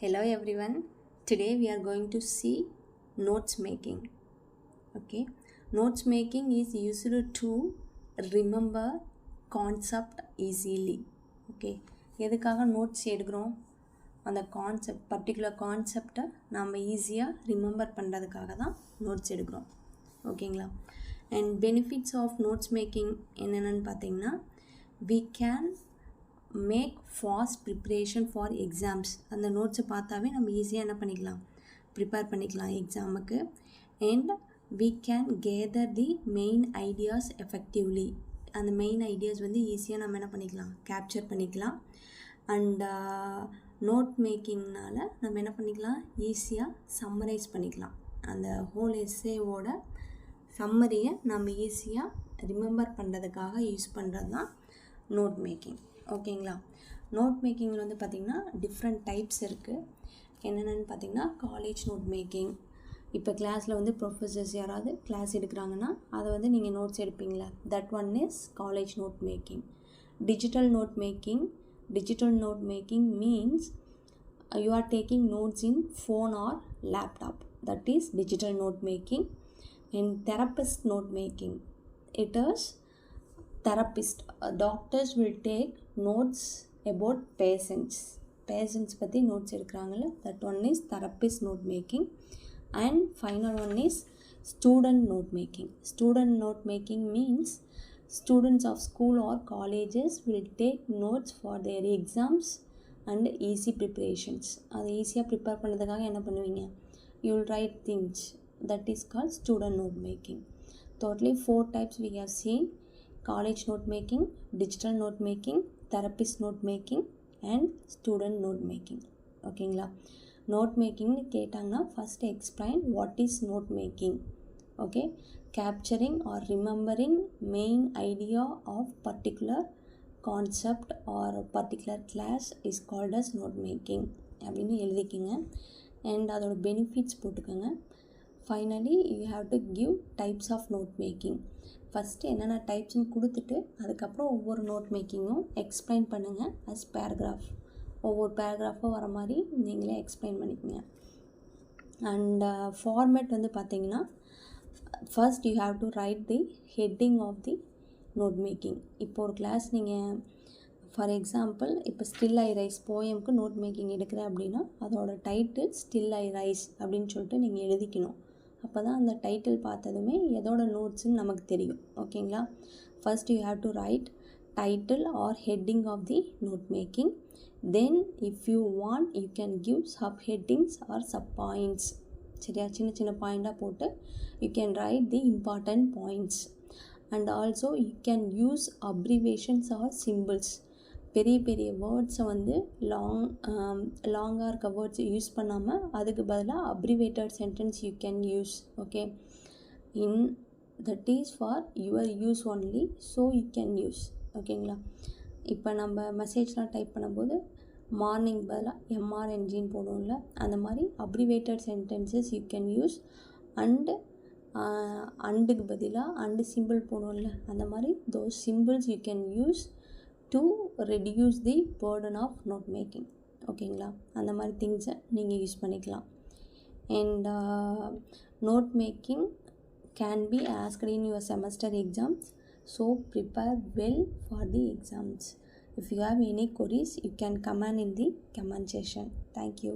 Hello everyone. Today we are going to see notes making. Okay, notes making is used to remember concept easily. Okay, எதுக்காக notes எடுக்கிறோம்? அந்த concept particular கான்செப்டை நம்ம ஈஸியாக remember பண்ணுறதுக்காக தான் நோட்ஸ் எடுக்கிறோம். ஓகேங்களா? And benefits of notes making என்னென்னு பார்த்தீங்கன்னா, we can make fast preparation for exams. அந்த நோட்ஸை பார்த்தாவே நம்ம ஈஸியாக என்ன பண்ணிக்கலாம், ப்ரிப்பேர் பண்ணிக்கலாம் எக்ஸாமுக்கு. And we can gather the main ideas effectively. அந்த மெயின் ஐடியாஸ் வந்து ஈஸியாக நம்ம என்ன பண்ணிக்கலாம், கேப்சர் பண்ணிக்கலாம். அண்ட் நோட் மேக்கிங்னால நம்ம என்ன பண்ணிக்கலாம், ஈஸியாக சம்மரைஸ் பண்ணிக்கலாம். அந்த ஹோல் எஸ்ஸேவோட சம்மரியை நம்ம ஈஸியாக ரிமெம்பர் பண்ணுறதுக்காக யூஸ் பண்ணுறது தான் நோட் மேக்கிங். ஓகேங்களா? நோட் மேக்கிங்கில் வந்து பார்த்திங்கன்னா டிஃப்ரெண்ட் டைப்ஸ் இருக்குது. என்னென்னு பார்த்திங்கன்னா, காலேஜ் நோட் மேக்கிங். இப்போ கிளாஸில் வந்து ப்ரொஃபஸர்ஸ் யாராவது கிளாஸ் எடுக்கிறாங்கன்னா அதை வந்து நீங்கள் நோட்ஸ் எடுப்பீங்களா, that one is college note making. Digital note making. Digital note making means you are taking notes in phone or laptop. That is digital note making. And therapist note making, it is therapist, doctors will take notes about patients பற்றி notes எடுக்கிறாங்கல்ல, that one is therapist note making. And final one is student note making. Student note making means students of school or colleges will take notes for their exams and easy preparations. அதை ஈஸியாக prepare பண்ணுறதுக்காக என்ன பண்ணுவீங்க, you will write things. That is called student note making. Totally 4 types we have seen: college note making, digital note making, therapist note making and student note making. ஓகேங்களா? Note மேக்கிங்னு கேட்டாங்கன்னா first explain what is note making. Okay, capturing or remembering main idea of particular concept or particular class is called as note making அப்படின்னு எழுதிக்கிங்க. And அதோட benefits போட்டுக்கோங்க. Finally you have to give types of note making. First என்னென்ன டைப்ஸ்னு கொடுத்துட்டு அதுக்கப்புறம் ஒவ்வொரு note மேக்கிங்கும் எக்ஸ்பிளைன் பண்ணுங்கள் அஸ் பேராகிராஃப். ஒவ்வொரு பேராகிராஃபாக வர மாதிரி நீங்களே எக்ஸ்பிளைன் பண்ணிக்கோங்க. அண்ட் ஃபார்மேட் வந்து பார்த்தீங்கன்னா, first you have to write the heading of the note making. இப்போ ஒரு கிளாஸ் நீங்கள் ஃபார் எக்ஸாம்பிள் இப்போ ஸ்டில் ஐ ரைஸ் போயமுக்கு நோட் மேக்கிங் எடுக்கிறேன் அப்படின்னா அதோட டைட்டில் ஸ்டில் ஐ ரைஸ் அப்படின்னு சொல்லிட்டு நீங்கள் எழுதிக்கணும். அப்போ தான் அந்த டைட்டில் பார்த்ததுமே எதோட நோட்ஸுன்னு நமக்கு தெரியும். ஓகேங்களா? First you have to write title or heading of the note making. Then if you want you can give sub headings or sub points. சரியா? சின்ன சின்ன பாயிண்டாக போட்டு you can write the important points. And also you can use abbreviations or symbols. பெரிய பெரிய வேர்ட்ஸை வந்து லாங்காக இருக்க வேர்ட்ஸ் யூஸ் பண்ணாமல் அதுக்கு பதிலாக abbreviated sentence you can use. Okay, in that is for your use only, so you can use. ஓகேங்களா? இப்போ நம்ம மெசேஜ்லாம் டைப் பண்ணும்போது மார்னிங் பதிலாக எம்ஆர்என்ஜின்னு போடுவோம்ல, அந்த மாதிரி abbreviated sentences you can use. அண்டுக்கு பதிலாக அண்டு சிம்பிள் போடுவோம்ல, அந்த மாதிரி those symbols you can use to reduce the burden of note making. ஓகேங்களா? அந்த மாதிரி திங்ஸை நீங்கள் யூஸ் பண்ணிக்கலாம். And note making can be asked in your semester exams. So prepare well for the exams. If you have any queries, you can comment in the comment section. Thank you.